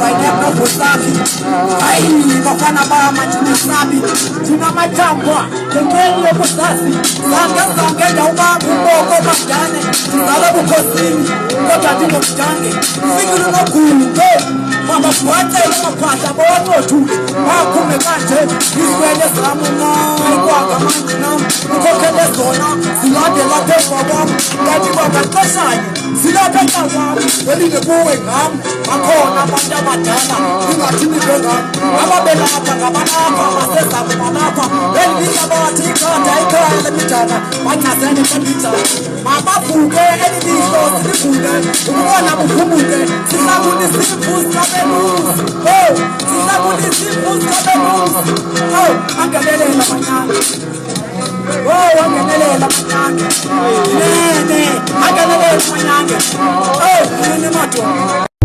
waineka kusafi. Hai, bafana ba majini sabi. Tuna majambwa, kengeli kusafi. Sange dauma mboko majane. Tunala bukosini, kota dimo mjange. Fikiri makulu, mama fuate mapata bono tu. Makume kante, iswele samu na kwa kamani na. Ukokele zona, silade la tefa wam. Kati wakakosanye, silade la wam. Weli ne buwe ngam, makona manja matana. Inga chini benga, ama bela atanga manapa. Masesa kumanapa, weli bisa batika. Taika ele mitana, machazene kebita. Mama fuge, eni biso silifuge. Umwana mufumuge, sisabu ni silifuge kabelus. Oh, sisabu ni silifuge kabelus. Oh, angelele la manyanga. Oh, angelele la manyanga. Nene, angelele la manyanga. Oh, nene mato.